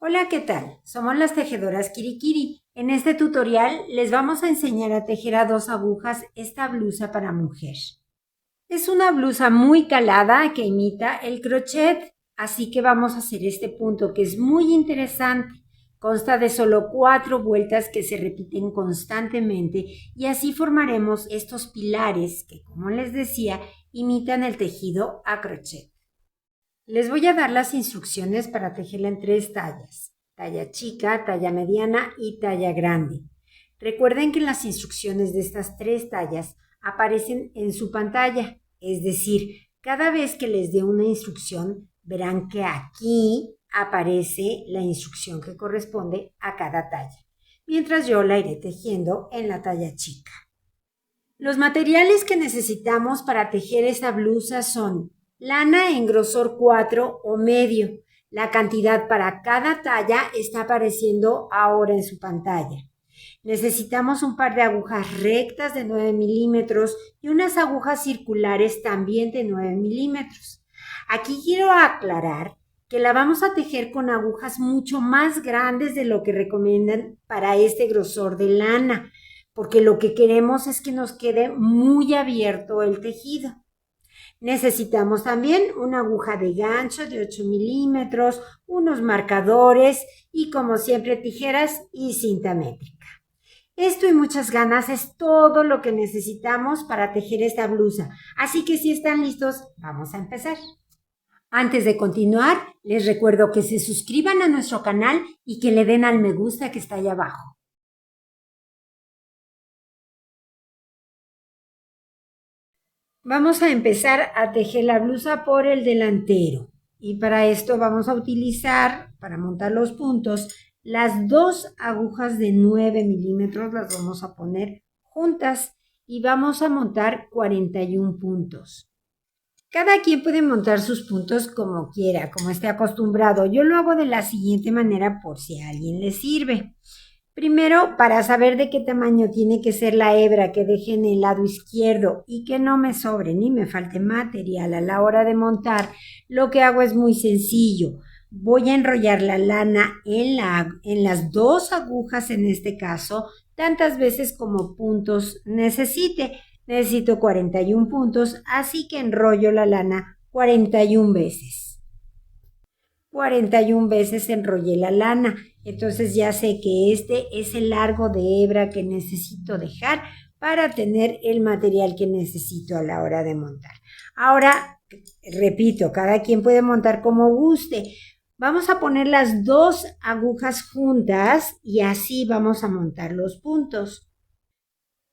Hola, ¿qué tal? Somos las tejedoras Kirikiri. En este tutorial les vamos a enseñar a tejer a 2 agujas esta blusa para mujer. Es una blusa muy calada que imita el crochet, así que vamos a hacer este punto que es muy interesante. Consta de solo 4 vueltas que se repiten constantemente y así formaremos estos pilares que, como les decía, imitan el tejido a crochet. Les voy a dar las instrucciones para tejerla en 3 tallas: talla chica, talla mediana y talla grande. Recuerden que las instrucciones de estas 3 tallas aparecen en su pantalla, es decir, cada vez que les dé una instrucción, verán que aquí aparece la instrucción que corresponde a cada talla, mientras yo la iré tejiendo en la talla chica. Los materiales que necesitamos para tejer esta blusa son lana en grosor 4 o medio. La cantidad para cada talla está apareciendo ahora en su pantalla. Necesitamos un par de agujas rectas de 9 milímetros y unas agujas circulares también de 9 milímetros. Aquí quiero aclarar que la vamos a tejer con agujas mucho más grandes de lo que recomiendan para este grosor de lana, porque lo que queremos es que nos quede muy abierto el tejido. Necesitamos también una aguja de gancho de 8 milímetros, unos marcadores y, como siempre, tijeras y cinta métrica. Esto y muchas ganas es todo lo que necesitamos para tejer esta blusa, así que si están listos, vamos a empezar. Antes de continuar, les recuerdo que se suscriban a nuestro canal y que le den al me gusta que está ahí abajo. Vamos a empezar a tejer la blusa por el delantero y para esto vamos a utilizar, para montar los puntos, las 2 agujas de 9 milímetros, las vamos a poner juntas y vamos a montar 41 puntos. Cada quien puede montar sus puntos como quiera, como esté acostumbrado. Yo lo hago de la siguiente manera por si a alguien le sirve. Primero, para saber de qué tamaño tiene que ser la hebra que deje en el lado izquierdo y que no me sobre ni me falte material a la hora de montar, lo que hago es muy sencillo. Voy a enrollar la lana en las 2 agujas, en este caso, tantas veces como puntos necesite. Necesito 41 puntos, así que enrollo la lana 41 veces. 41 veces enrollé la lana. Entonces ya sé que este es el largo de hebra que necesito dejar para tener el material que necesito a la hora de montar. Ahora, repito, cada quien puede montar como guste. Vamos a poner las 2 agujas juntas y así vamos a montar los puntos.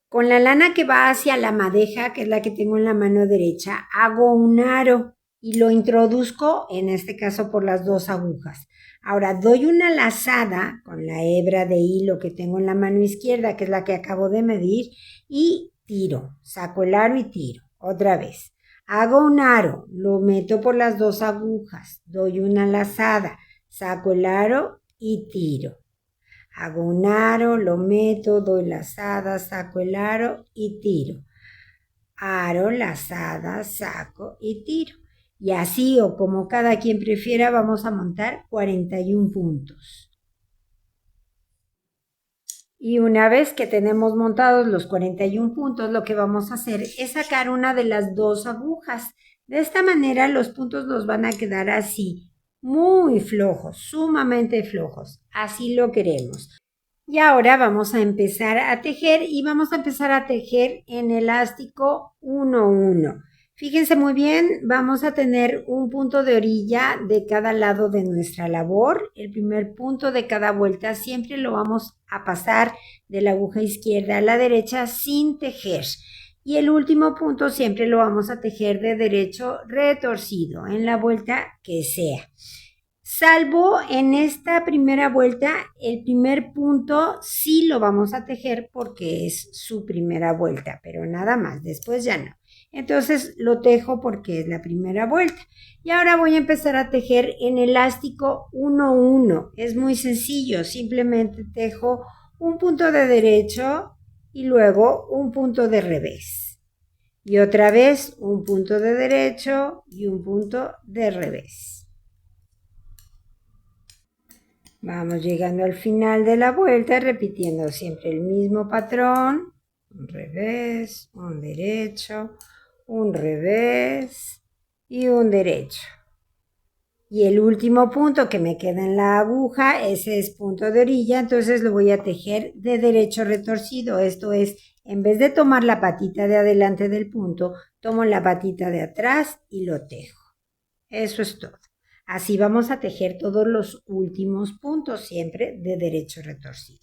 Con la lana que va hacia la madeja, que es la que tengo en la mano derecha, hago un aro y lo introduzco, en este caso, por las 2 agujas. Ahora doy una lazada con la hebra de hilo que tengo en la mano izquierda, que es la que acabo de medir, y tiro. Saco el aro y tiro. Otra vez. Hago un aro, lo meto por las 2 agujas, doy una lazada, saco el aro y tiro. Hago un aro, lo meto, doy lazada, saco el aro y tiro. Aro, lazada, saco y tiro. Y así, o como cada quien prefiera, vamos a montar 41 puntos. Y una vez que tenemos montados los 41 puntos, lo que vamos a hacer es sacar una de las 2 agujas. De esta manera los puntos nos van a quedar así, muy flojos, sumamente flojos. Así lo queremos. Y ahora vamos a empezar a tejer y vamos a empezar a tejer en elástico 1-1. Fíjense muy bien, vamos a tener un punto de orilla de cada lado de nuestra labor. El primer punto de cada vuelta siempre lo vamos a pasar de la aguja izquierda a la derecha sin tejer. Y el último punto siempre lo vamos a tejer de derecho retorcido en la vuelta que sea. Salvo en esta primera vuelta, el primer punto sí lo vamos a tejer porque es su primera vuelta, pero nada más, después ya no. Entonces lo tejo porque es la primera vuelta. Y ahora voy a empezar a tejer en elástico 1-1. Es muy sencillo, simplemente tejo un punto de derecho y luego un punto de revés. Y otra vez un punto de derecho y un punto de revés. Vamos llegando al final de la vuelta, repitiendo siempre el mismo patrón. Un revés, un derecho, un revés y un derecho. Y el último punto que me queda en la aguja, ese es punto de orilla, entonces lo voy a tejer de derecho retorcido. Esto es, en vez de tomar la patita de adelante del punto, tomo la patita de atrás y lo tejo. Eso es todo. Así vamos a tejer todos los últimos puntos, siempre de derecho retorcido.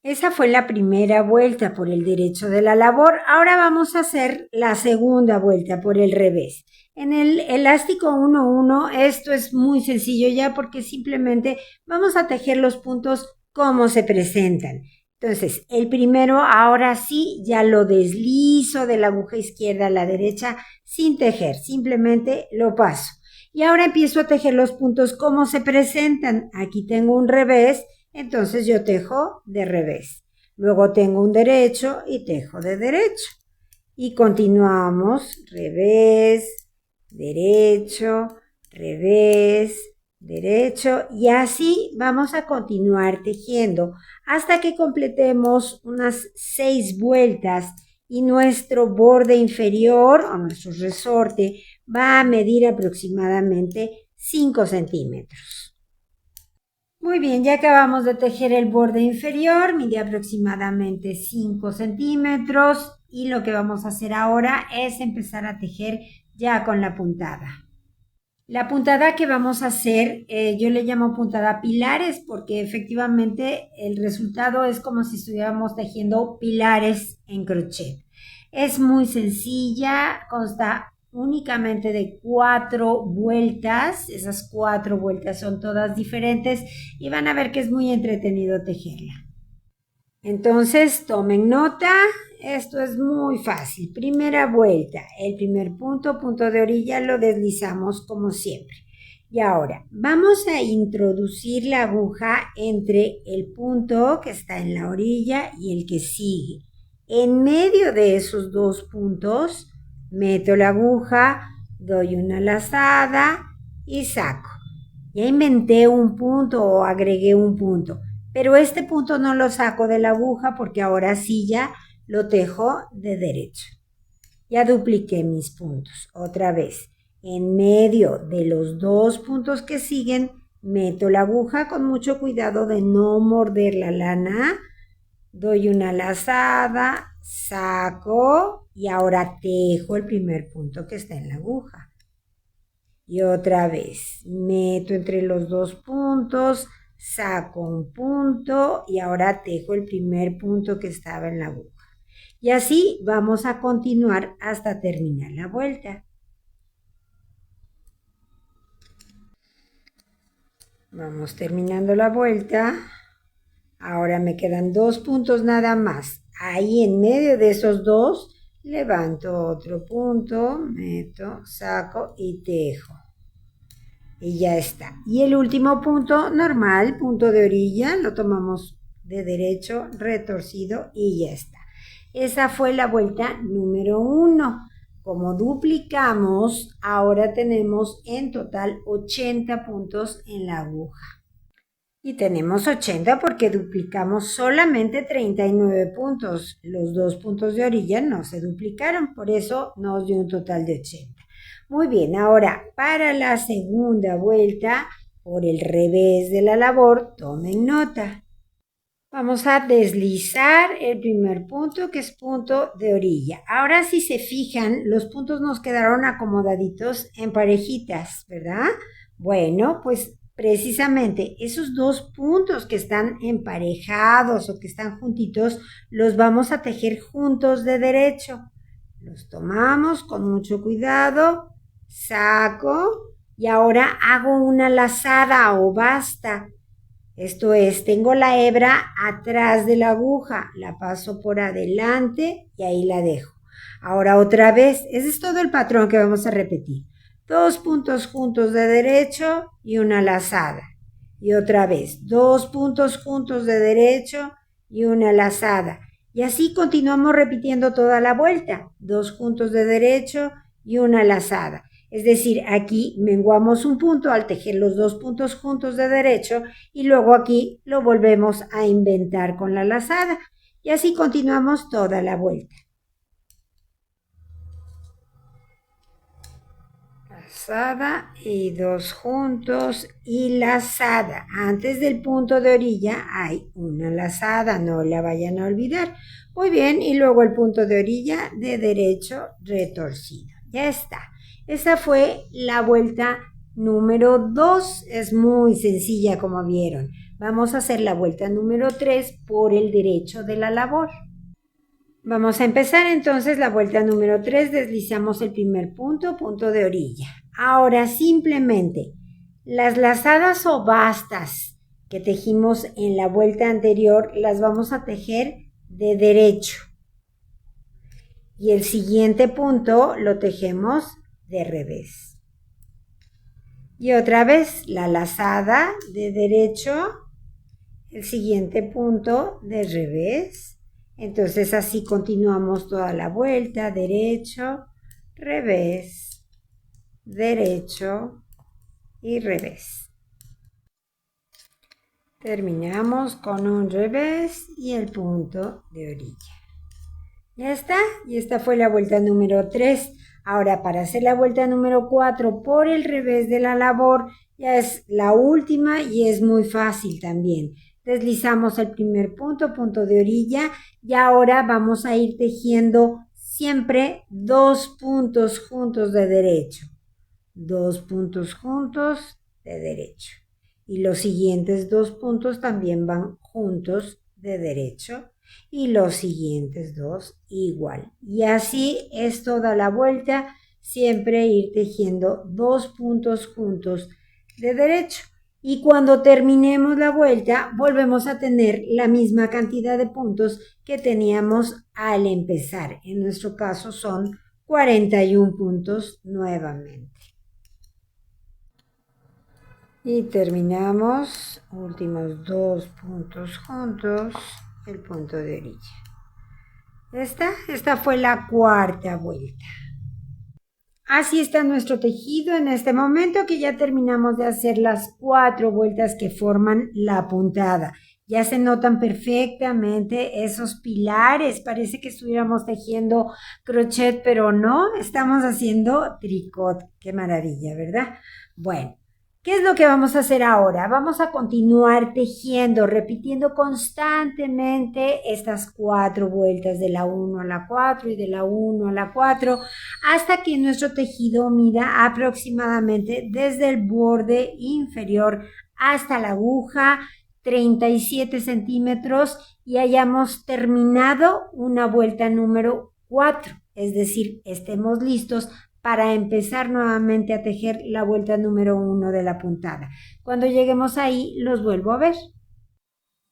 Esa fue la primera vuelta por el derecho de la labor. Ahora vamos a hacer la segunda vuelta por el revés. En el elástico 1-1 esto es muy sencillo ya porque simplemente vamos a tejer los puntos como se presentan. Entonces, el primero ahora sí ya lo deslizo de la aguja izquierda a la derecha sin tejer, simplemente lo paso. Y ahora empiezo a tejer los puntos como se presentan. Aquí tengo un revés, entonces yo tejo de revés. Luego tengo un derecho y tejo de derecho. Y continuamos, revés, derecho, revés, derecho. Y así vamos a continuar tejiendo hasta que completemos unas 6 vueltas y nuestro borde inferior o nuestro resorte va a medir aproximadamente 5 centímetros. Muy bien, ya acabamos de tejer el borde inferior, mide aproximadamente 5 centímetros y lo que vamos a hacer ahora es empezar a tejer ya con la puntada. La puntada que vamos a hacer, yo le llamo puntada pilares porque efectivamente el resultado es como si estuviéramos tejiendo pilares en crochet. Es muy sencilla, consta únicamente de 4 vueltas. Esas 4 vueltas son todas diferentes y van a ver que es muy entretenido tejerla. Entonces, tomen nota, esto es muy fácil. Primera vuelta, el primer punto, punto de orilla, lo deslizamos como siempre. Y ahora, vamos a introducir la aguja entre el punto que está en la orilla y el que sigue. En medio de esos 2 puntos, meto la aguja, doy una lazada y saco. Ya inventé un punto o agregué un punto, pero este punto no lo saco de la aguja porque ahora sí ya lo tejo de derecho. Ya dupliqué mis puntos. Otra vez, en medio de los 2 puntos que siguen, meto la aguja con mucho cuidado de no morder la lana. Doy una lazada, saco y ahora tejo el primer punto que está en la aguja. Y otra vez, meto entre los 2 puntos, saco un punto y ahora tejo el primer punto que estaba en la aguja. Y así vamos a continuar hasta terminar la vuelta. Vamos terminando la vuelta. Ahora me quedan 2 puntos nada más. Ahí en medio de esos 2, levanto otro punto, meto, saco y tejo. Y ya está. Y el último punto normal, punto de orilla, lo tomamos de derecho, retorcido y ya está. Esa fue la vuelta número 1. Como duplicamos, ahora tenemos en total 80 puntos en la aguja. Y tenemos 80 porque duplicamos solamente 39 puntos. Los 2 puntos de orilla no se duplicaron, por eso nos dio un total de 80. Muy bien, ahora para la segunda vuelta, por el revés de la labor, tomen nota. Vamos a deslizar el primer punto, que es punto de orilla. Ahora si se fijan, los puntos nos quedaron acomodaditos en parejitas, ¿verdad? Bueno, pues precisamente esos 2 puntos que están emparejados o que están juntitos, los vamos a tejer juntos de derecho. Los tomamos con mucho cuidado, saco y ahora hago una lazada o basta. Esto es, tengo la hebra atrás de la aguja, la paso por adelante y ahí la dejo. Ahora otra vez, ese es todo el patrón que vamos a repetir. 2 puntos juntos de derecho y una lazada. Y otra vez, 2 puntos juntos de derecho y una lazada. Y así continuamos repitiendo toda la vuelta. 2 juntos de derecho y una lazada. Es decir, aquí menguamos un punto al tejer los dos puntos juntos de derecho y luego aquí lo volvemos a inventar con la lazada. Y así continuamos toda la vuelta. Lazada y dos juntos y lazada. Antes del punto de orilla hay una lazada, no la vayan a olvidar. Muy bien, y luego el punto de orilla de derecho retorcido. Ya está. Esa fue la vuelta número 2. Es muy sencilla como vieron. Vamos a hacer la vuelta número 3 por el derecho de la labor. Vamos a empezar entonces la vuelta número 3, deslizamos el primer punto, punto de orilla. Ahora simplemente las lazadas o bastas que tejimos en la vuelta anterior las vamos a tejer de derecho. Y el siguiente punto lo tejemos de revés. Y otra vez la lazada de derecho, el siguiente punto de revés. Entonces así continuamos toda la vuelta, derecho, revés, derecho y revés. Terminamos con un revés y el punto de orilla. Ya está, y esta fue la vuelta número 3. Ahora para hacer la vuelta número 4 por el revés de la labor, ya es la última y es muy fácil también. Deslizamos el primer punto, punto de orilla, y ahora vamos a ir tejiendo siempre dos puntos juntos de derecho. Dos puntos juntos de derecho. Y los siguientes dos puntos también van juntos de derecho. Y los siguientes dos igual. Y así es toda la vuelta, siempre ir tejiendo dos puntos juntos de derecho. Y cuando terminemos la vuelta, volvemos a tener la misma cantidad de puntos que teníamos al empezar. En nuestro caso son 41 puntos nuevamente. Y terminamos, últimos dos puntos juntos, el punto de orilla. Esta fue la cuarta vuelta. Así está nuestro tejido en este momento, que ya terminamos de hacer las 4 vueltas que forman la puntada. Ya se notan perfectamente esos pilares. Parece que estuviéramos tejiendo crochet, pero no, estamos haciendo tricot. Qué maravilla, ¿verdad? Bueno. ¿Qué es lo que vamos a hacer ahora? Vamos a continuar tejiendo, repitiendo constantemente estas 4 vueltas de la 1 a la 4 y de la 1 a la 4 hasta que nuestro tejido mida aproximadamente desde el borde inferior hasta la aguja 37 centímetros y hayamos terminado una vuelta número 4, es decir, estemos listos para empezar nuevamente a tejer la vuelta número 1 de la puntada. Cuando lleguemos ahí, los vuelvo a ver.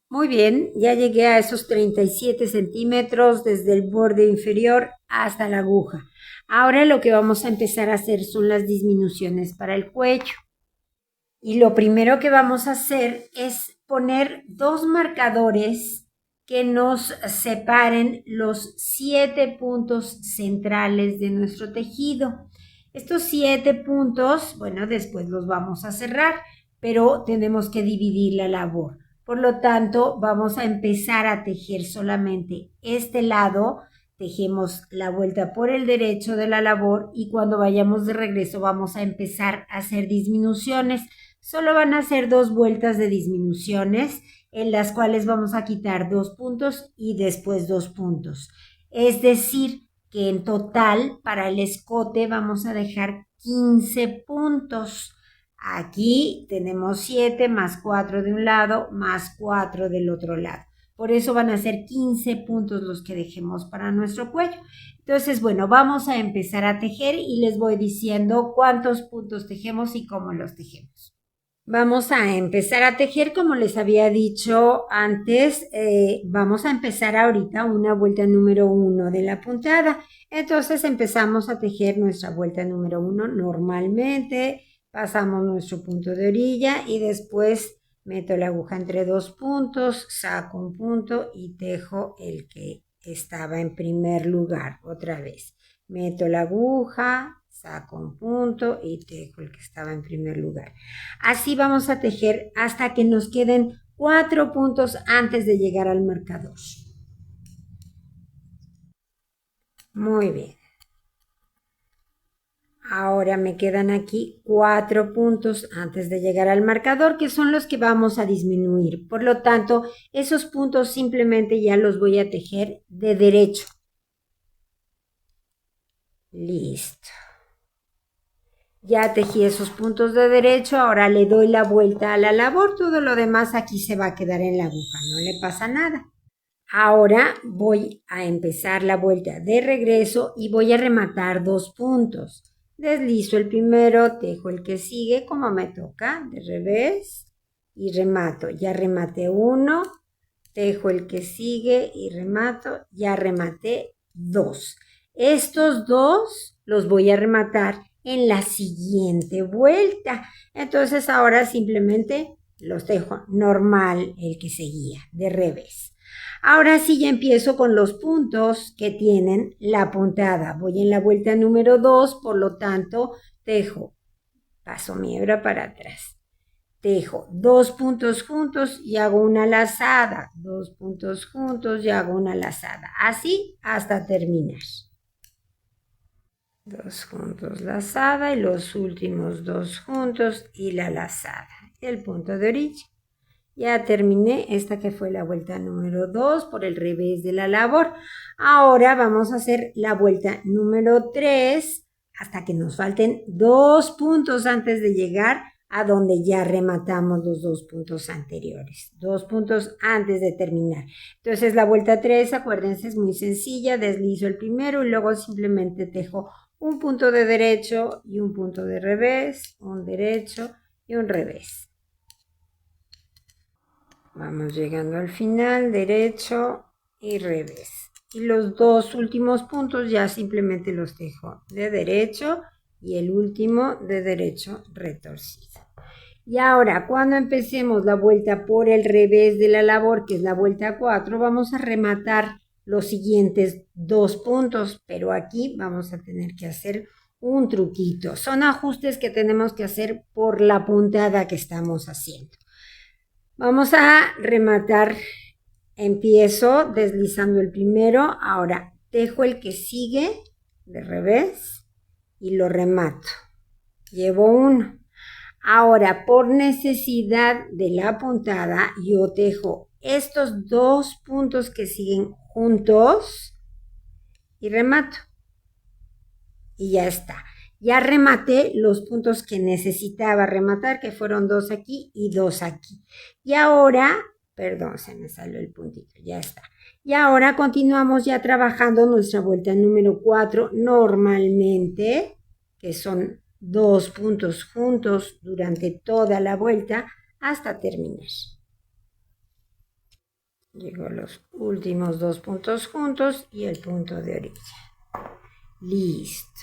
Muy bien, ya llegué a esos 37 centímetros desde el borde inferior hasta la aguja. Ahora lo que vamos a empezar a hacer son las disminuciones para el cuello. Y lo primero que vamos a hacer es poner dos marcadores que nos separen los 7 puntos centrales de nuestro tejido. Estos 7 puntos, bueno, después los vamos a cerrar, pero tenemos que dividir la labor. Por lo tanto, vamos a empezar a tejer solamente este lado. Tejemos la vuelta por el derecho de la labor y cuando vayamos de regreso vamos a empezar a hacer disminuciones. Solo van a ser 2 vueltas de disminuciones en las cuales vamos a quitar 2 puntos y después 2 puntos. Es decir, que en total para el escote vamos a dejar 15 puntos. Aquí tenemos 7 más 4 de un lado más 4 del otro lado. Por eso van a ser 15 puntos los que dejemos para nuestro cuello. Entonces, bueno, vamos a empezar a tejer y les voy diciendo cuántos puntos tejemos y cómo los tejemos. Vamos a empezar a tejer, como les había dicho antes, vamos a empezar ahorita una vuelta número 1 de la puntada. Entonces empezamos a tejer nuestra vuelta número 1 normalmente, pasamos nuestro punto de orilla y después meto la aguja entre 2 puntos, saco un punto y tejo el que estaba en primer lugar otra vez. Meto la aguja, saco un punto y tejo el que estaba en primer lugar. Así vamos a tejer hasta que nos queden 4 puntos antes de llegar al marcador. Muy bien. Ahora me quedan aquí 4 puntos antes de llegar al marcador, que son los que vamos a disminuir. Por lo tanto, esos puntos simplemente ya los voy a tejer de derecho. Listo. Ya tejí esos puntos de derecho, ahora le doy la vuelta a la labor. Todo lo demás aquí se va a quedar en la aguja, no le pasa nada. Ahora voy a empezar la vuelta de regreso y voy a rematar 2 puntos. Deslizo el primero, tejo el que sigue como me toca, de revés, y remato. Ya rematé 1, tejo el que sigue y remato, ya rematé 2. Estos 2 los voy a rematar en la siguiente vuelta. Entonces ahora simplemente los tejo normal el que seguía, de revés. Ahora sí ya empiezo con los puntos que tienen la puntada. Voy en la vuelta número 2, por lo tanto, tejo, paso mi hebra para atrás. Tejo 2 puntos juntos y hago una lazada. 2 puntos juntos y hago una lazada. Así hasta terminar. 2 juntos lazada y los últimos 2 juntos y la lazada. El punto de orilla. Ya terminé esta que fue la vuelta número 2 por el revés de la labor. Ahora vamos a hacer la vuelta número 3 hasta que nos falten 2 puntos antes de llegar a donde ya rematamos los 2 puntos anteriores. 2 puntos antes de terminar. Entonces la vuelta 3, acuérdense, es muy sencilla. Deslizo el primero y luego simplemente tejo un punto de derecho y un punto de revés, un derecho y un revés. Vamos llegando al final, derecho y revés. Y los 2 últimos puntos ya simplemente los tejo de derecho y el último de derecho retorcido. Y ahora, cuando empecemos la vuelta por el revés de la labor, que es la vuelta 4, vamos a rematar los siguientes 2 puntos, pero aquí vamos a tener que hacer un truquito. Son ajustes que tenemos que hacer por la puntada que estamos haciendo. Vamos a rematar, empiezo deslizando el primero, ahora tejo el que sigue de revés y lo remato. Llevo 1. Ahora, por necesidad de la puntada, yo tejo estos 2 puntos que siguen juntos y remato. Y ya está. Ya rematé los puntos que necesitaba rematar, que fueron 2 aquí y 2 aquí. Y ahora, perdón, se me salió el puntito, ya está. Y ahora continuamos ya trabajando nuestra vuelta número 4 normalmente, que son 2 puntos juntos durante toda la vuelta hasta terminar. Llego a los últimos 2 puntos juntos y el punto de orilla. Listo.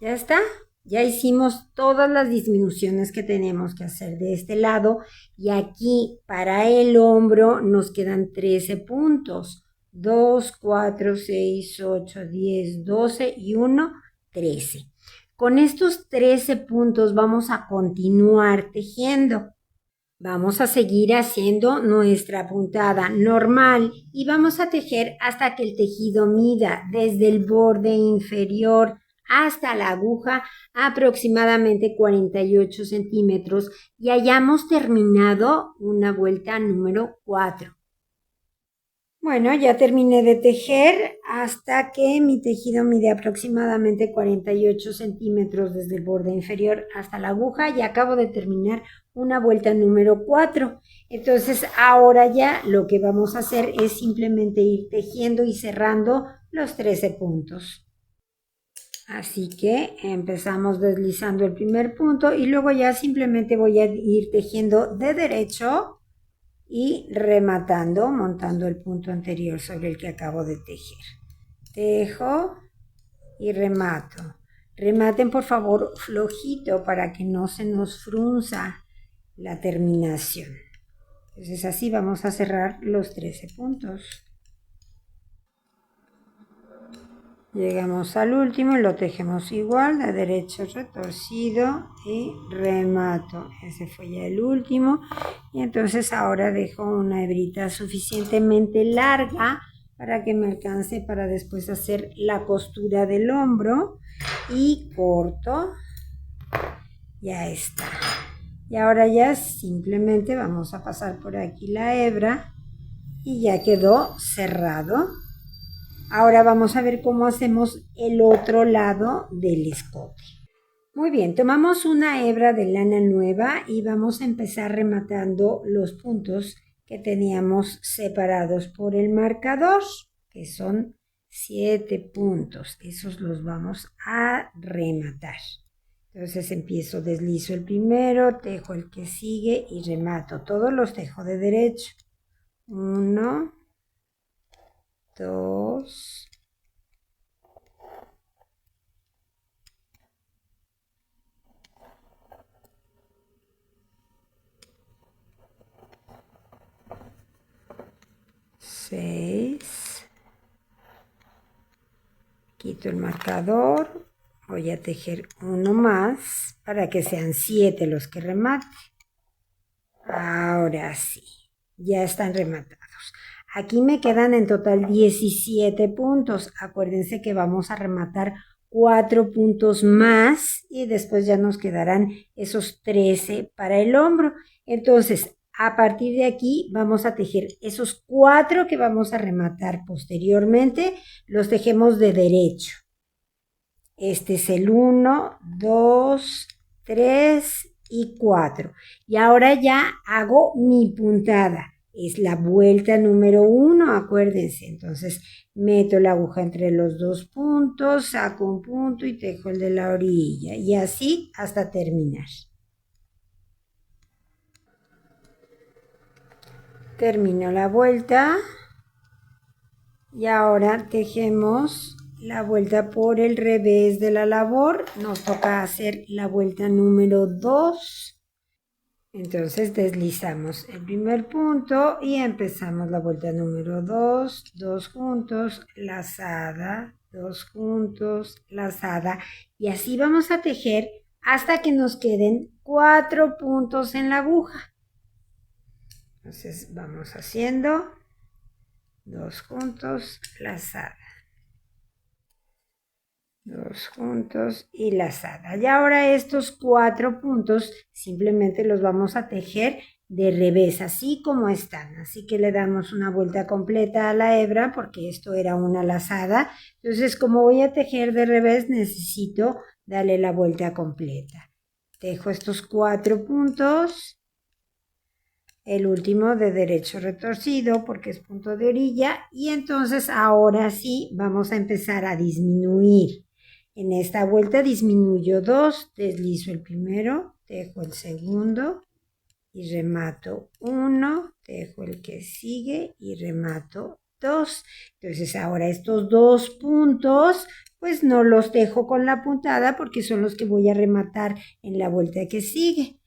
¿Ya está? Ya hicimos todas las disminuciones que tenemos que hacer de este lado y aquí para el hombro nos quedan 13 puntos. 2, 4, 6, 8, 10, 12 y 1, 13. Con estos 13 puntos vamos a continuar tejiendo. Vamos a seguir haciendo nuestra puntada normal y vamos a tejer hasta que el tejido mida desde el borde inferior hasta la aguja aproximadamente 48 centímetros y hayamos terminado una vuelta número 4. Bueno, ya terminé de tejer hasta que mi tejido mide aproximadamente 48 centímetros desde el borde inferior hasta la aguja y acabo de terminar una vuelta número 4. Entonces ahora ya lo que vamos a hacer es simplemente ir tejiendo y cerrando los 13 puntos. Así que empezamos deslizando el primer punto y luego ya simplemente voy a ir tejiendo de derecho y rematando, montando el punto anterior sobre el que acabo de tejer. Tejo y remato. Rematen por favor flojito para que no se nos frunza la terminación. Entonces así vamos a cerrar los 13 puntos. Llegamos al último y lo tejemos igual, de derecho retorcido y remato. Ese fue ya el último. Y entonces ahora dejo una hebrita suficientemente larga para que me alcance para después hacer la costura del hombro. Y corto. Ya está. Y ahora ya simplemente vamos a pasar por aquí la hebra y ya quedó cerrado. Ahora vamos a ver cómo hacemos el otro lado del escote. Muy bien, tomamos una hebra de lana nueva y vamos a empezar rematando los puntos que teníamos separados por el marcador, que son 7 puntos. Esos los vamos a rematar. Entonces empiezo, deslizo el primero, tejo el que sigue y remato. Todos los tejo de derecho. 1, 2, 6, quito el marcador, voy a tejer uno más para que sean 7 los que remate. Ahora sí, ya están rematados. Aquí me quedan en total 17 puntos. Acuérdense que vamos a rematar 4 puntos más y después ya nos quedarán esos 13 para el hombro. Entonces, a partir de aquí vamos a tejer esos 4 que vamos a rematar posteriormente, los tejemos de derecho. Este es el 1, 2, 3 y 4. Y ahora ya hago mi puntada. Es la vuelta número 1, acuérdense. Entonces meto la aguja entre los dos puntos, saco un punto y tejo el de la orilla. Y así hasta terminar. Termino la vuelta. Y ahora tejemos la vuelta por el revés de la labor. Nos toca hacer la vuelta número 2. Entonces deslizamos el primer punto y empezamos la vuelta número 2. 2 juntos, lazada, 2 juntos, lazada. Y así vamos a tejer hasta que nos queden 4 puntos en la aguja. Entonces vamos haciendo 2 juntos, lazada. 2 juntos y lazada. Y ahora estos 4 puntos simplemente los vamos a tejer de revés, así como están. Así que le damos una vuelta completa a la hebra porque esto era una lazada. Entonces, como voy a tejer de revés, necesito darle la vuelta completa. Tejo estos 4 puntos. El último de derecho retorcido porque es punto de orilla. Y entonces ahora sí vamos a empezar a disminuir. En esta vuelta disminuyo 2, deslizo el primero, tejo el segundo y remato 1, tejo el que sigue y remato 2. Entonces ahora estos 2 puntos pues no los tejo con la puntada porque son los que voy a rematar en la vuelta que sigue.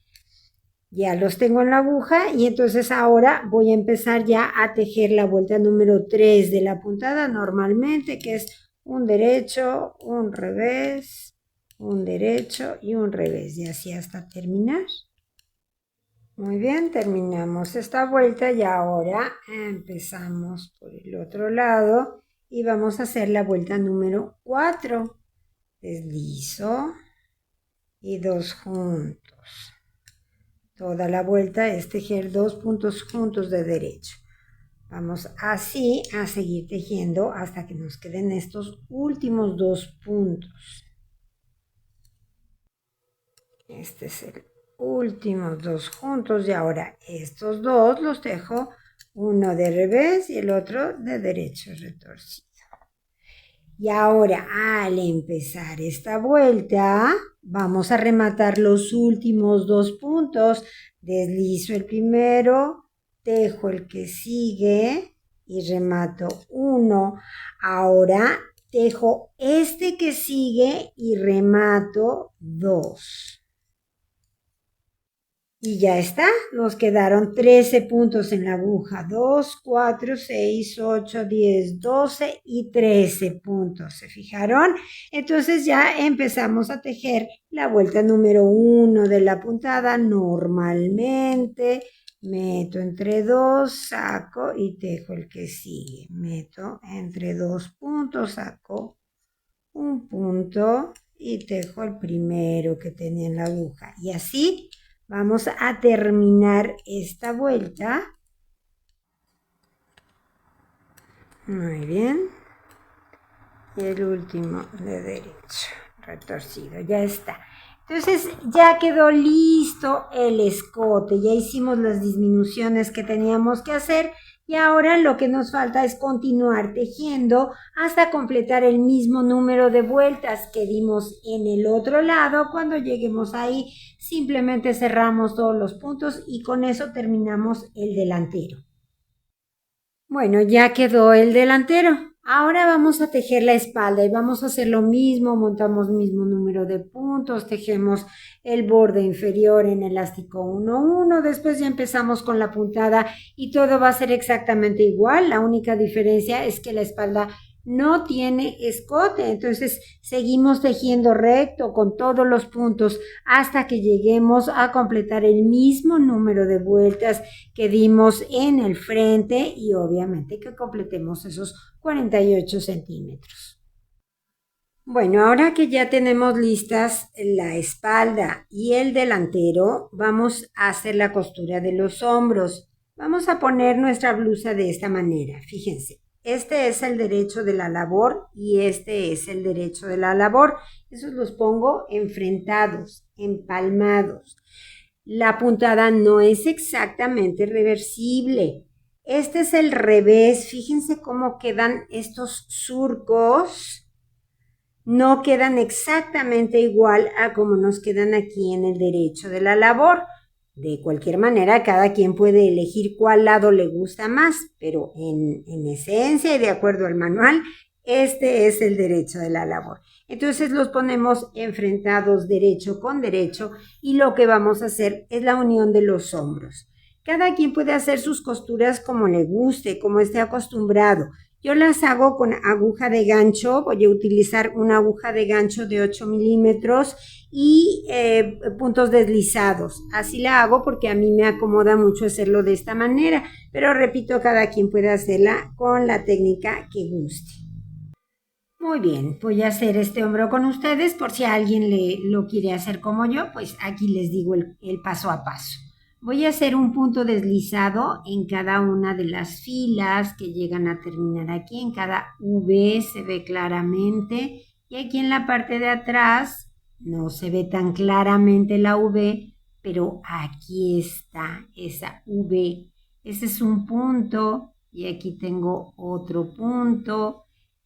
Ya los tengo en la aguja y entonces ahora voy a empezar ya a tejer la vuelta número 3 de la puntada normalmente, que es un derecho, un revés, un derecho y un revés, y así hasta terminar. Muy bien, terminamos esta vuelta y ahora empezamos por el otro lado y vamos a hacer la vuelta número 4. Deslizo y 2 juntos. Toda la vuelta es tejer 2 puntos juntos de derecho. Vamos así a seguir tejiendo hasta que nos queden estos últimos 2 puntos. Este es el último 2 juntos y ahora estos 2 los tejo, uno de revés y el otro de derecho retorcido. Y ahora al empezar esta vuelta vamos a rematar los últimos 2 puntos. Deslizo el primero, tejo el que sigue y remato 1. Ahora tejo este que sigue y remato 2. Y ya está, nos quedaron 13 puntos en la aguja, 2, 4, 6, 8, 10, 12 y 13 puntos, ¿se fijaron? Entonces ya empezamos a tejer la vuelta número 1 de la puntada. Normalmente meto entre 2, saco y tejo el que sigue. Meto entre 2 puntos, saco un punto y tejo el primero que tenía en la aguja. Y así vamos a terminar esta vuelta. Muy bien. Y el último de derecho, retorcido, ya está. Entonces ya quedó listo el escote, ya hicimos las disminuciones que teníamos que hacer y ahora lo que nos falta es continuar tejiendo hasta completar el mismo número de vueltas que dimos en el otro lado. Cuando lleguemos ahí, simplemente cerramos todos los puntos y con eso terminamos el delantero. Bueno, ya quedó el delantero. Ahora vamos a tejer la espalda y vamos a hacer lo mismo, montamos mismo número de puntos, tejemos el borde inferior en elástico 1-1, después ya empezamos con la puntada y todo va a ser exactamente igual. La única diferencia es que la espalda no tiene escote, entonces seguimos tejiendo recto con todos los puntos hasta que lleguemos a completar el mismo número de vueltas que dimos en el frente y obviamente que completemos esos 48 centímetros. Bueno, ahora que ya tenemos listas la espalda y el delantero, vamos a hacer la costura de los hombros. Vamos a poner nuestra blusa de esta manera, fíjense. Este es el derecho de la labor y este es el derecho de la labor. Esos los pongo enfrentados, empalmados. La puntada no es exactamente reversible. Este es el revés. Fíjense cómo quedan estos surcos. No quedan exactamente igual a como nos quedan aquí en el derecho de la labor. De cualquier manera, cada quien puede elegir cuál lado le gusta más, pero en esencia y de acuerdo al manual, este es el derecho de la labor. Entonces los ponemos enfrentados derecho con derecho y lo que vamos a hacer es la unión de los hombros. Cada quien puede hacer sus costuras como le guste, como esté acostumbrado. Yo las hago con aguja de gancho, voy a utilizar una aguja de gancho de 8 milímetros y puntos deslizados. Así la hago porque a mí me acomoda mucho hacerlo de esta manera, pero repito, cada quien puede hacerla con la técnica que guste. Muy bien, voy a hacer este hombro con ustedes por si alguien lo quiere hacer como yo, pues aquí les digo el paso a paso. Voy a hacer un punto deslizado en cada una de las filas que llegan a terminar aquí. En cada V se ve claramente y aquí en la parte de atrás no se ve tan claramente la V, pero aquí está esa V. Ese es un punto y aquí tengo otro punto.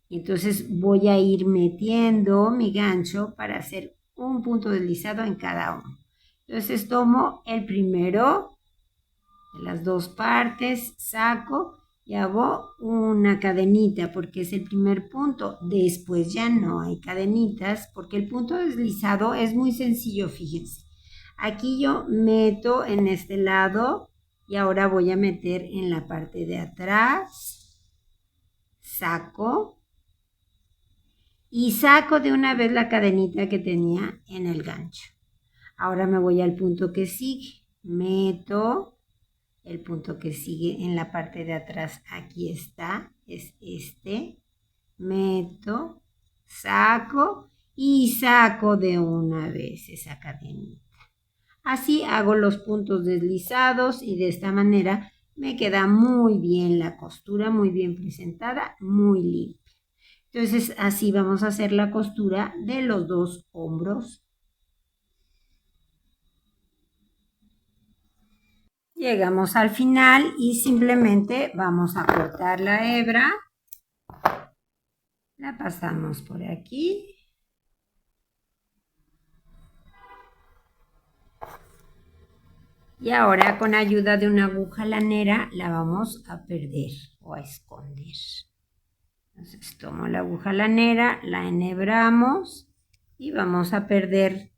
Entonces voy a ir metiendo mi gancho para hacer un punto deslizado en cada uno. Entonces tomo el primero de las dos partes, saco y hago una cadenita porque es el primer punto. Después ya no hay cadenitas porque el punto deslizado es muy sencillo, fíjense. Aquí yo meto en este lado y ahora voy a meter en la parte de atrás, saco y saco de una vez la cadenita que tenía en el gancho. Ahora me voy al punto que sigue, meto el punto que sigue en la parte de atrás, aquí está, es este, meto, saco y saco de una vez esa cadenita. Así hago los puntos deslizados y de esta manera me queda muy bien la costura, muy bien presentada, muy limpia. Entonces así vamos a hacer la costura de los dos hombros. Llegamos al final y simplemente vamos a cortar la hebra. La pasamos por aquí. Y ahora con ayuda de una aguja lanera la vamos a perder o a esconder. Entonces tomo la aguja lanera, la enhebramos y vamos a perder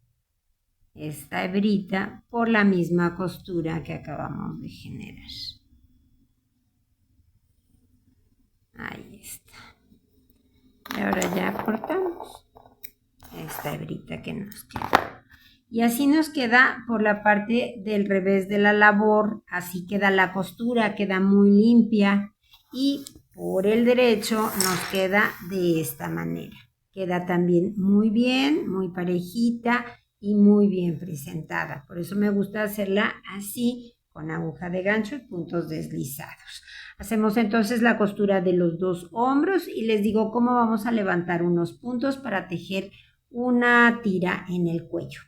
esta hebrita por la misma costura que acabamos de generar. Ahí está. Y ahora ya cortamos esta hebrita que nos queda. Y así nos queda por la parte del revés de la labor, así queda la costura, queda muy limpia. Y por el derecho nos queda de esta manera. Queda también muy bien, muy parejita y muy bien presentada. Por eso me gusta hacerla así, con aguja de gancho y puntos deslizados. Hacemos entonces la costura de los dos hombros y les digo cómo vamos a levantar unos puntos para tejer una tira en el cuello.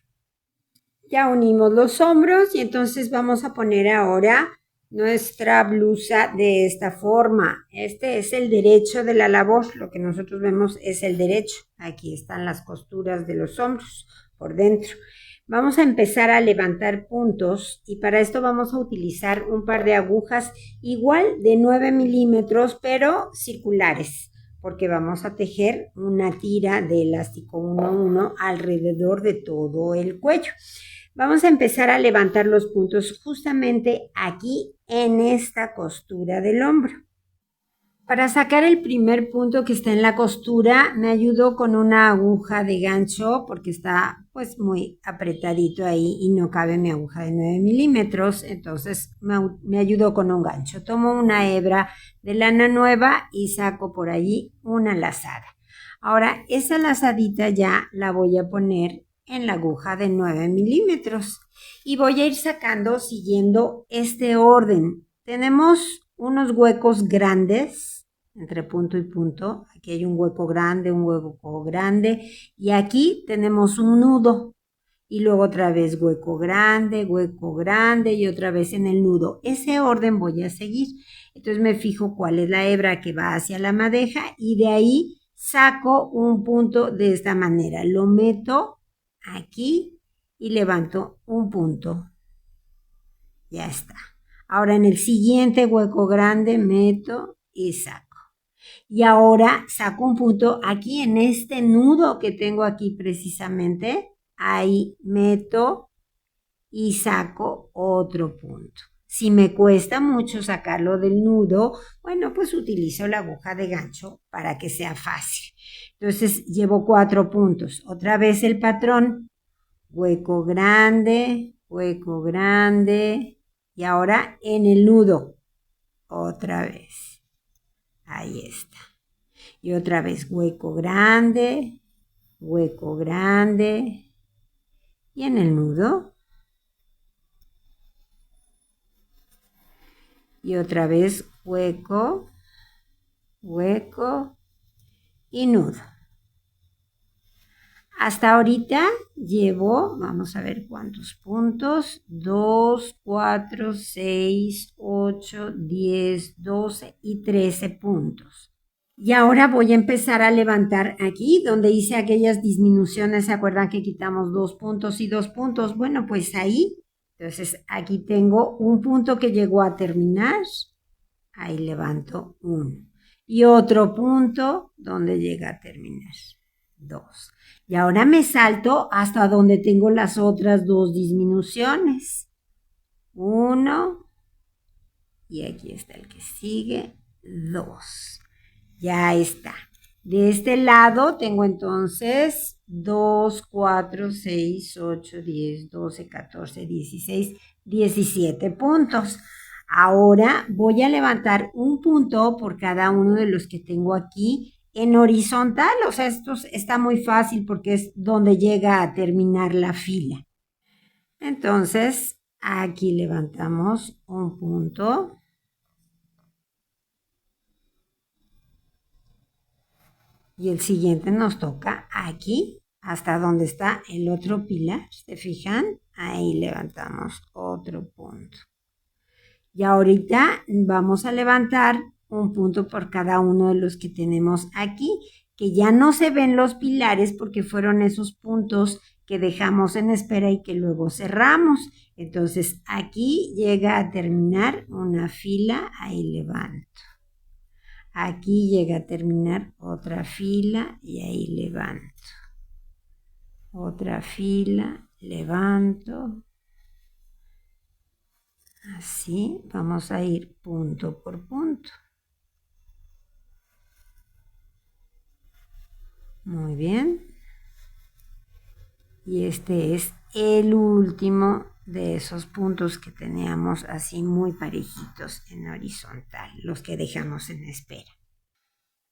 Ya unimos los hombros y entonces vamos a poner ahora nuestra blusa de esta forma. Este es el derecho de la labor, lo que nosotros vemos es el derecho. Aquí están las costuras de los hombros por dentro. Vamos a empezar a levantar puntos y para esto vamos a utilizar un par de agujas igual de 9 milímetros pero circulares porque vamos a tejer una tira de elástico 1-1 alrededor de todo el cuello. Vamos a empezar a levantar los puntos justamente aquí en esta costura del hombro. Para sacar el primer punto que está en la costura, me ayudo con una aguja de gancho porque está pues muy apretadito ahí y no cabe mi aguja de 9 milímetros. Entonces me ayudo con un gancho. Tomo una hebra de lana nueva y saco por allí una lazada. Ahora, esa lazadita ya la voy a poner en la aguja de 9 milímetros y voy a ir sacando siguiendo este orden. Tenemos unos huecos grandes entre punto y punto. Aquí hay un hueco grande y aquí tenemos un nudo y luego otra vez hueco grande y otra vez en el nudo. Ese orden voy a seguir. Entonces me fijo cuál es la hebra que va hacia la madeja y de ahí saco un punto de esta manera. Lo meto aquí y levanto un punto. Ya está. Ahora en el siguiente hueco grande meto y saco. Y ahora saco un punto aquí en este nudo que tengo aquí precisamente. Ahí meto y saco otro punto. Si me cuesta mucho sacarlo del nudo, bueno, pues utilizo la aguja de gancho para que sea fácil. Entonces llevo 4 puntos. Otra vez el patrón. Hueco grande y ahora en el nudo. Otra vez. Ahí está. Y otra vez hueco grande y en el nudo. Y otra vez hueco y nudo. Hasta ahorita llevo, vamos a ver cuántos puntos, 2, 4, 6, 8, 10, 12 y 13 puntos. Y ahora voy a empezar a levantar aquí donde hice aquellas disminuciones. ¿Se acuerdan que quitamos 2 puntos y 2 puntos? Bueno, pues ahí. Entonces aquí tengo un punto que llegó a terminar. Ahí levanto 1. Y otro punto donde llega a terminar. 2. Y ahora me salto hasta donde tengo las otras 2 disminuciones. 1. Y aquí está el que sigue. 2. Ya está. De este lado tengo entonces 2, 4, 6, 8, 10, 12, 14, 16, 17 puntos. Ahora voy a levantar un punto por cada uno de los que tengo aquí en horizontal. O sea, esto está muy fácil porque es donde llega a terminar la fila. Entonces, aquí levantamos un punto. Y el siguiente nos toca aquí, hasta donde está el otro pilar. ¿Se fijan? Ahí levantamos otro punto. Y ahorita vamos a levantar un punto por cada uno de los que tenemos aquí, que ya no se ven los pilares porque fueron esos puntos que dejamos en espera y que luego cerramos. Entonces aquí llega a terminar una fila, ahí levanto. Aquí llega a terminar otra fila y ahí levanto. Otra fila, levanto, así vamos a ir punto por punto. Muy bien. Y este es el último de esos puntos que teníamos así muy parejitos en horizontal, los que dejamos en espera.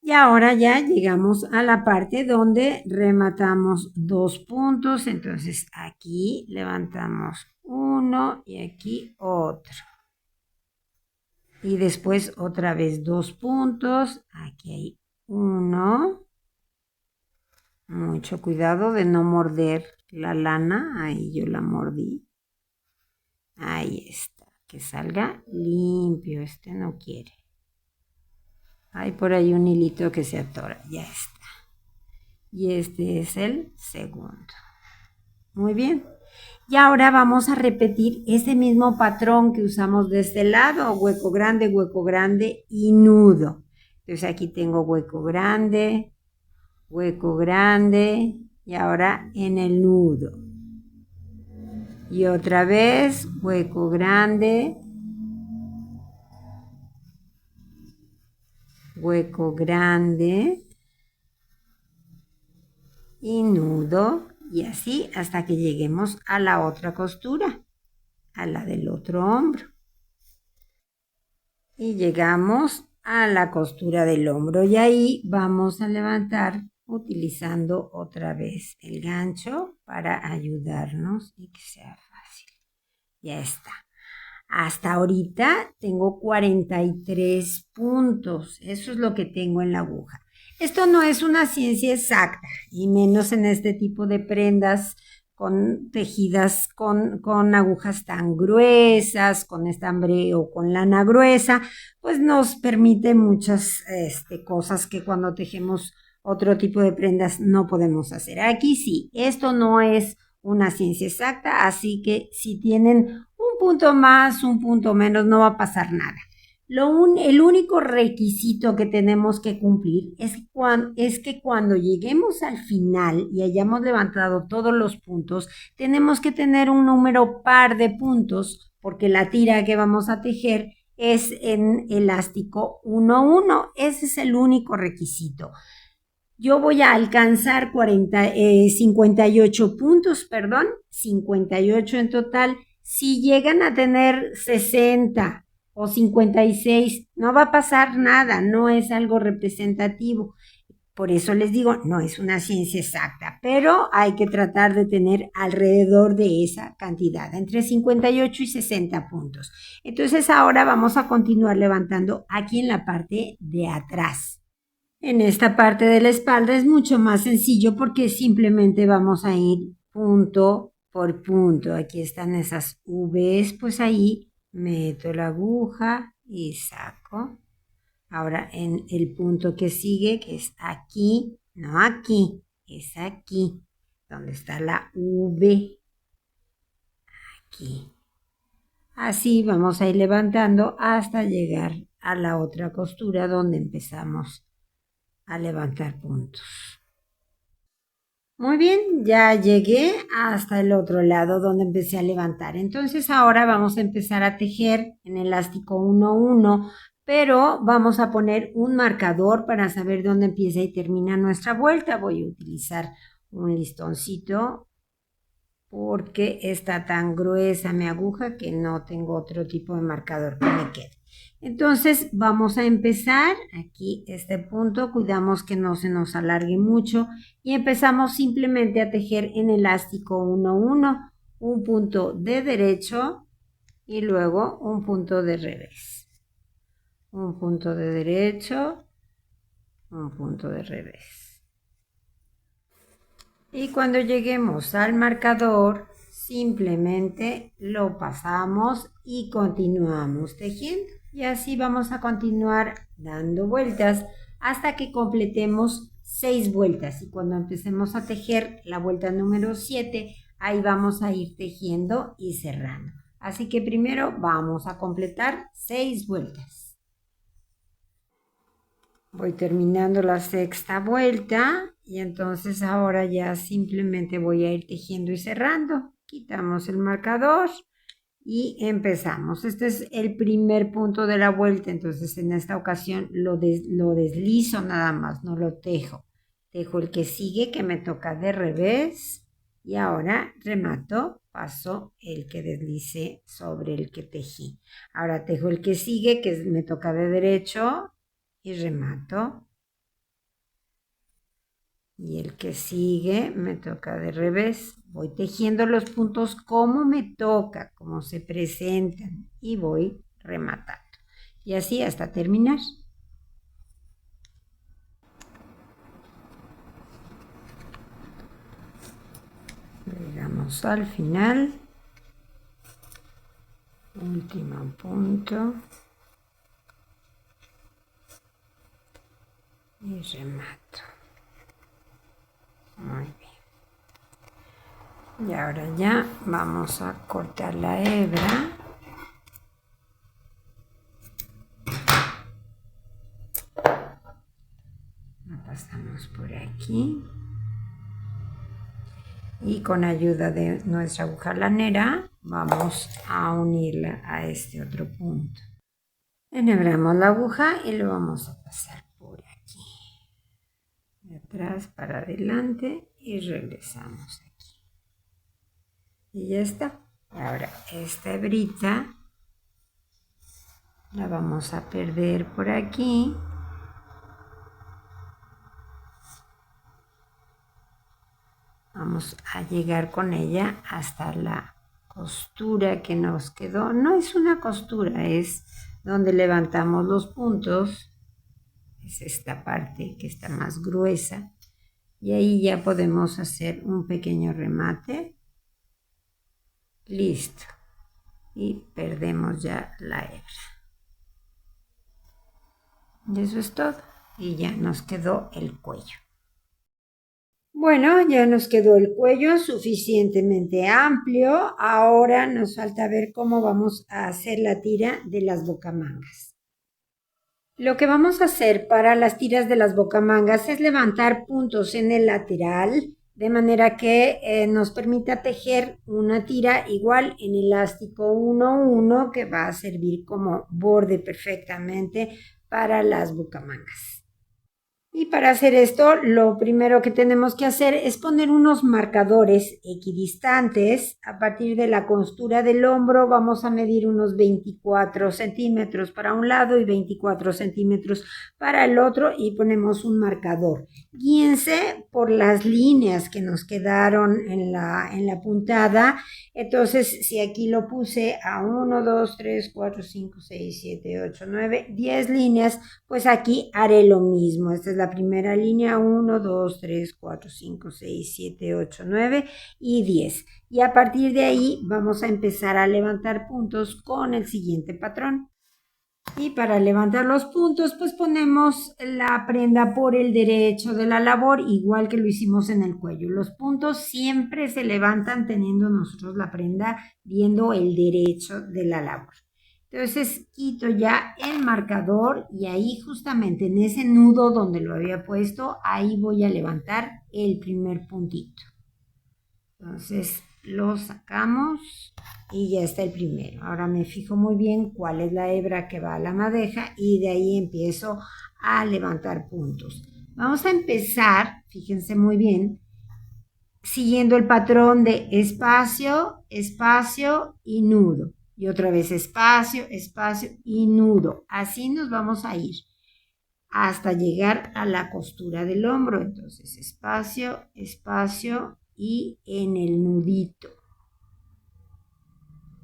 Y ahora ya llegamos a la parte donde rematamos 2 puntos, entonces aquí levantamos uno y aquí otro. Y después otra vez 2 puntos, aquí hay uno. Mucho cuidado de no morder la lana, ahí yo la mordí. Ahí está, que salga limpio, este no quiere. Hay por ahí un hilito que se atora, ya está. Y este es el segundo. Muy bien. Y ahora vamos a repetir ese mismo patrón que usamos de este lado, hueco grande y nudo. Entonces aquí tengo hueco grande y ahora en el nudo. Y otra vez hueco grande y nudo, y así hasta que lleguemos a la otra costura, a la del otro hombro. Y llegamos a la costura del hombro y ahí vamos a levantar utilizando otra vez el gancho para ayudarnos y que sea fácil. Ya está. Hasta ahorita tengo 43 puntos. Eso es lo que tengo en la aguja. Esto no es una ciencia exacta, y menos en este tipo de prendas con tejidas con agujas tan gruesas, con estambre o con lana gruesa, pues nos permite muchas cosas que cuando tejemos otro tipo de prendas no podemos hacer. Aquí sí, esto no es una ciencia exacta, así que si tienen un punto más, un punto menos, no va a pasar nada. El único requisito que tenemos que cumplir es que cuando lleguemos al final y hayamos levantado todos los puntos, tenemos que tener un número par de puntos, porque la tira que vamos a tejer es en elástico 1-1. Ese es el único requisito. Yo voy a alcanzar 58 puntos, 58 en total. Si llegan a tener 60 o 56, no va a pasar nada, no es algo representativo. Por eso les digo, no es una ciencia exacta, pero hay que tratar de tener alrededor de esa cantidad, entre 58 y 60 puntos. Entonces ahora vamos a continuar levantando aquí en la parte de atrás. En esta parte de la espalda es mucho más sencillo porque simplemente vamos a ir punto por punto. Aquí están esas V's, pues ahí meto la aguja y saco. Ahora en el punto que sigue, que es aquí, no aquí, es aquí, donde está la V. Aquí. Así vamos a ir levantando hasta llegar a la otra costura donde empezamos a levantar puntos. Muy bien, ya llegué hasta el otro lado donde empecé a levantar. Entonces ahora vamos a empezar a tejer en elástico 1-1, pero vamos a poner un marcador para saber dónde empieza y termina nuestra vuelta. Voy a utilizar un listoncito porque está tan gruesa mi aguja que no tengo otro tipo de marcador que me quede. Entonces vamos a empezar aquí este punto, cuidamos que no se nos alargue mucho y empezamos simplemente a tejer en elástico 1-1, un punto de derecho y luego un punto de revés. Un punto de derecho, un punto de revés. Y cuando lleguemos al marcador, simplemente lo pasamos y continuamos tejiendo. Y así vamos a continuar dando vueltas hasta que completemos 6 vueltas. Y cuando empecemos a tejer la vuelta número 7, ahí vamos a ir tejiendo y cerrando. Así que primero vamos a completar 6 vueltas. Voy terminando la sexta vuelta y entonces ahora ya simplemente voy a ir tejiendo y cerrando. quitamos el marcador y empezamos. Este es el primer punto de la vuelta, entonces en esta ocasión lo deslizo nada más, no lo tejo. Tejo el que sigue, que me toca de revés, y ahora remato, paso el que deslicé sobre el que tejí. Ahora tejo el que sigue, que me toca de derecho, y remato. Y el que sigue me toca de revés. Voy tejiendo los puntos como me toca, como se presentan, y voy rematando. Y así hasta terminar. Llegamos al final. Último punto. Y remato. Muy bien. Y ahora ya vamos a cortar la hebra. La pasamos por aquí. Y con ayuda de nuestra aguja lanera vamos a unirla a este otro punto. Enhebramos la aguja y lo vamos a pasar por aquí. De atrás para adelante y regresamos aquí. Y ya está. Ahora esta hebrita la vamos a perder por aquí. Vamos a llegar con ella hasta la costura que nos quedó. No es una costura, es donde levantamos los puntos. Es esta parte que está más gruesa. Y ahí ya podemos hacer un pequeño remate. Listo. Y perdemos ya la hebra. Y eso es todo. Y ya nos quedó el cuello. Bueno, ya nos quedó el cuello suficientemente amplio. Ahora nos falta ver cómo vamos a hacer la tira de las bocamangas. Lo que vamos a hacer para las tiras de las bocamangas es levantar puntos en el lateral, de manera que nos permita tejer una tira igual en elástico 1-1 que va a servir como borde perfectamente para las bocamangas. Y para hacer esto, lo primero que tenemos que hacer es poner unos marcadores equidistantes. A partir de la costura del hombro vamos a medir unos 24 centímetros para un lado y 24 centímetros para el otro y ponemos un marcador. Guíense por las líneas que nos quedaron en la puntada. Entonces, si aquí lo puse a 1, 2, 3, 4, 5, 6, 7, 8, 9, 10 líneas, pues aquí haré lo mismo. Esta es la primera línea, 1, 2, 3, 4, 5, 6, 7, 8, 9 y 10. Y a partir de ahí vamos a empezar a levantar puntos con el siguiente patrón. Y para levantar los puntos, pues ponemos la prenda por el derecho de la labor, igual que lo hicimos en el cuello. Los puntos siempre se levantan teniendo nosotros la prenda viendo el derecho de la labor. Entonces quito ya el marcador y ahí justamente en ese nudo donde lo había puesto, ahí voy a levantar el primer puntito. Entonces lo sacamos y ya está el primero. Ahora me fijo muy bien cuál es la hebra que va a la madeja y de ahí empiezo a levantar puntos. Vamos a empezar, fíjense muy bien, siguiendo el patrón de espacio, espacio y nudo. Y otra vez espacio, espacio y nudo. Así nos vamos a ir hasta llegar a la costura del hombro. Entonces espacio, espacio y en el nudito.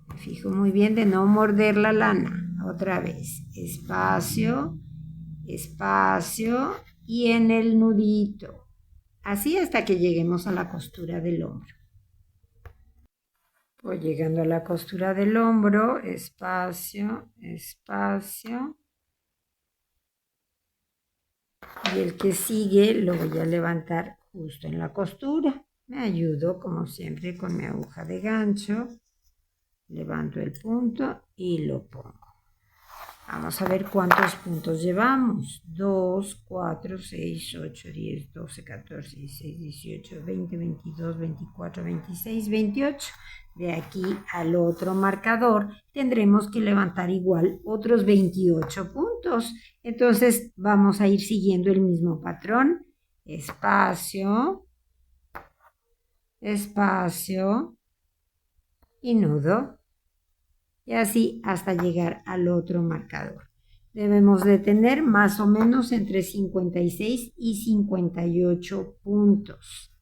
Me fijo muy bien de no morder la lana. Otra vez, espacio, espacio y en el nudito. Así hasta que lleguemos a la costura del hombro. Voy llegando a la costura del hombro, espacio, espacio. Y el que sigue lo voy a levantar justo en la costura. Me ayudo como siempre con mi aguja de gancho. Levanto el punto y lo pongo. Vamos a ver cuántos puntos llevamos. 2, 4, 6, 8, 10, 12, 14, 16, 18, 20, 22, 24, 26, 28. De aquí al otro marcador tendremos que levantar igual otros 28 puntos. Entonces vamos a ir siguiendo el mismo patrón. Espacio, espacio y nudo. Y así hasta llegar al otro marcador. Debemos de tener más o menos entre 56 y 58 puntos.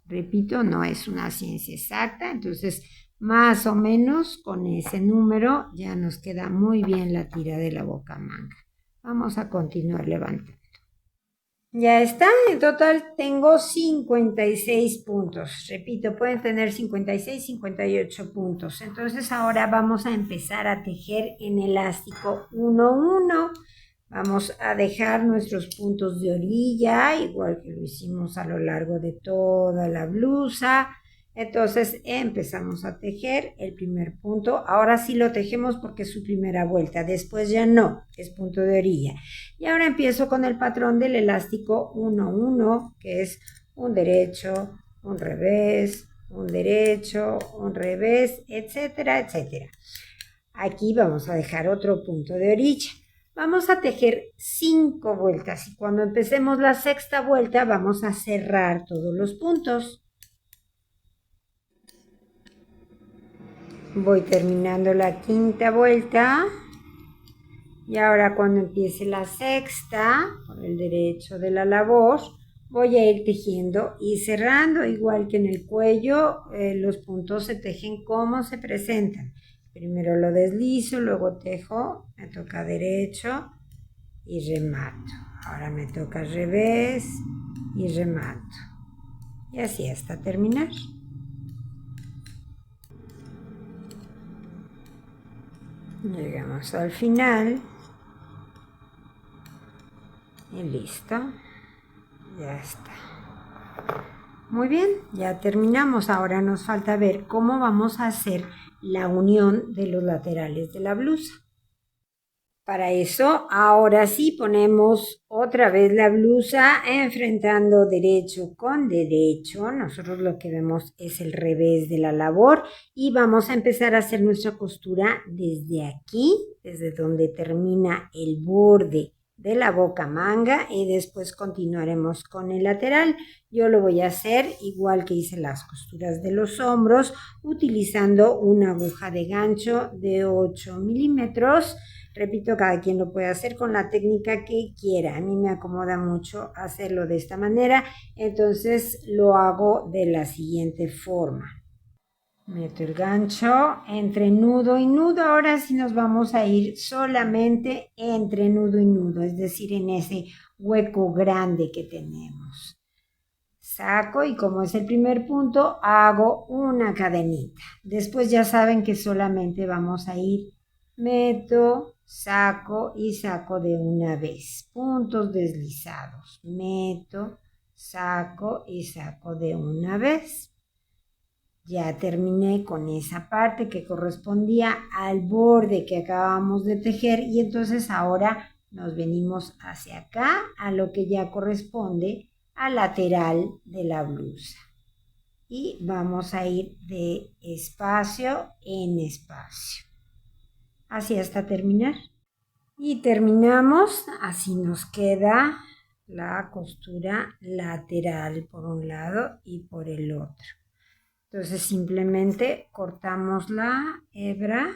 Repito, no es una ciencia exacta, entonces más o menos con ese número ya nos queda muy bien la tira de la bocamanga. Vamos a continuar levantando. Ya está, en total tengo 56 puntos. Repito, pueden tener 56, 58 puntos. Entonces ahora vamos a empezar a tejer en elástico 1-1. Vamos a dejar nuestros puntos de orilla, igual que lo hicimos a lo largo de toda la blusa. Entonces empezamos a tejer el primer punto. Ahora sí lo tejemos porque es su primera vuelta. Después ya no, es punto de orilla. Y ahora empiezo con el patrón del elástico 1-1, que es un derecho, un revés, un derecho, un revés, etcétera, etcétera. Aquí vamos a dejar otro punto de orilla. Vamos a tejer 5 vueltas y cuando empecemos la sexta vuelta vamos a cerrar todos los puntos. Voy terminando la quinta vuelta y ahora cuando empiece la sexta, por el derecho de la labor, voy a ir tejiendo y cerrando, igual que en el cuello, los puntos se tejen como se presentan. Primero lo deslizo, luego tejo, me toca derecho y remato. Ahora me toca revés y remato. Y así hasta terminar. Llegamos al final y listo, ya está. Muy bien, ya terminamos. Ahora nos falta ver cómo vamos a hacer la unión de los laterales de la blusa. Para eso, ahora sí ponemos otra vez la blusa enfrentando derecho con derecho. Nosotros lo que vemos es el revés de la labor y vamos a empezar a hacer nuestra costura desde aquí, desde donde termina el borde de la bocamanga y después continuaremos con el lateral. Yo lo voy a hacer igual que hice las costuras de los hombros, utilizando una aguja de gancho de 8 milímetros. Repito, cada quien lo puede hacer con la técnica que quiera. A mí me acomoda mucho hacerlo de esta manera, entonces lo hago de la siguiente forma. Meto el gancho entre nudo y nudo. Ahora sí nos vamos a ir solamente entre nudo y nudo, es decir, en ese hueco grande que tenemos. Saco y como es el primer punto, hago una cadenita. Después ya saben que solamente vamos a ir, meto, saco y saco de una vez. Puntos deslizados. Meto, saco y saco de una vez. Ya terminé con esa parte que correspondía al borde que acabamos de tejer y entonces ahora nos venimos hacia acá a lo que ya corresponde al lateral de la blusa. Y vamos a ir de espacio en espacio. Así hasta terminar. Y terminamos, así nos queda la costura lateral por un lado y por el otro. Entonces simplemente cortamos la hebra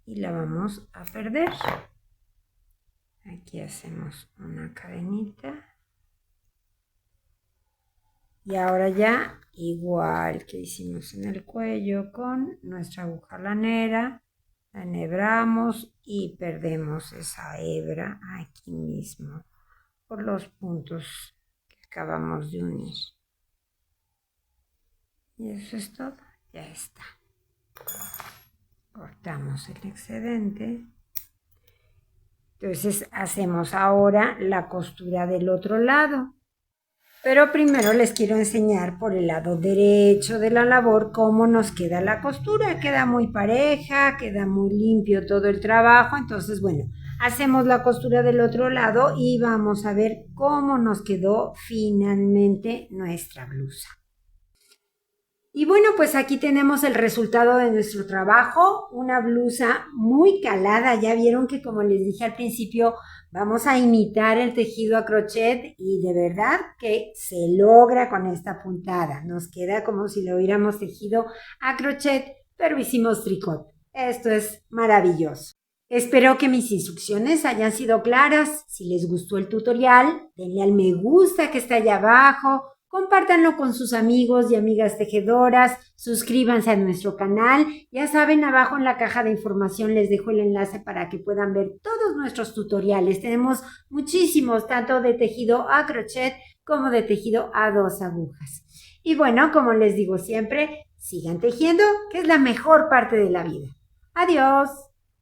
y la vamos a perder. Aquí hacemos una cadenita. Y ahora ya, igual que hicimos en el cuello con nuestra aguja lanera, la enhebramos y perdemos esa hebra aquí mismo por los puntos que acabamos de unir. Y eso es todo, ya está. Cortamos el excedente. Entonces hacemos ahora la costura del otro lado. Pero primero les quiero enseñar por el lado derecho de la labor cómo nos queda la costura. Queda muy pareja, queda muy limpio todo el trabajo. Entonces, bueno, hacemos la costura del otro lado y vamos a ver cómo nos quedó finalmente nuestra blusa. Y bueno, pues aquí tenemos el resultado de nuestro trabajo, una blusa muy calada. Ya vieron que, como les dije al principio, vamos a imitar el tejido a crochet y de verdad que se logra con esta puntada. Nos queda como si lo hubiéramos tejido a crochet, pero hicimos tricot. Esto es maravilloso. Espero que mis instrucciones hayan sido claras. Si les gustó el tutorial, denle al me gusta que está allá abajo. Compártanlo con sus amigos y amigas tejedoras, suscríbanse a nuestro canal. Ya saben, abajo en la caja de información les dejo el enlace para que puedan ver todos nuestros tutoriales. Tenemos muchísimos, tanto de tejido a crochet como de tejido a 2 agujas. Y bueno, como les digo siempre, sigan tejiendo, que es la mejor parte de la vida. Adiós.